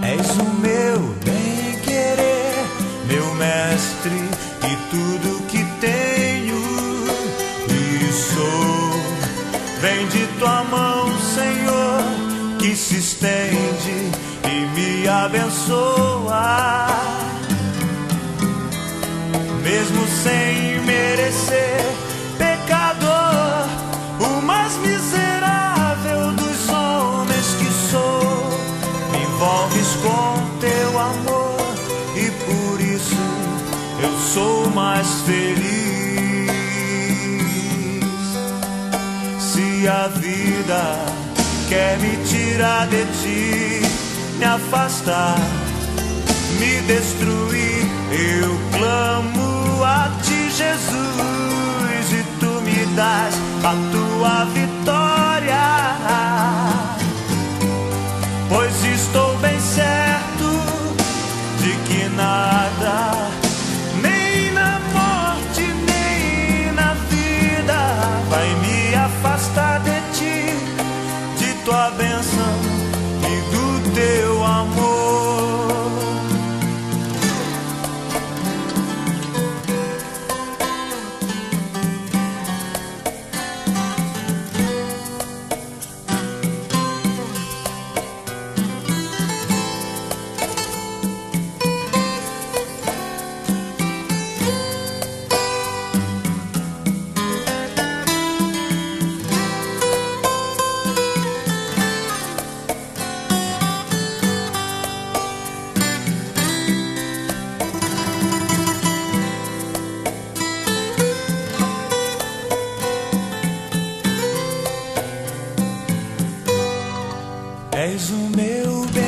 És o meu bem-querer, meu mestre, e tudo que tenho e sou vem de tua mão, Senhor, que se estende e me abençoa. Mesmo sem merecer, pecador, o mais miserável dos homens que sou, me envolves com teu amor e por isso eu sou mais feliz. Se a vida quer me tirar de ti, me afastar, me destruir, eu clamo a ti, Jesus, e tu me dás a tua vitória, pois estou bem certo de que nada, nem na morte, nem na vida, vai me afastar de ti, de tua bênção e do teu amor. És o meu bem.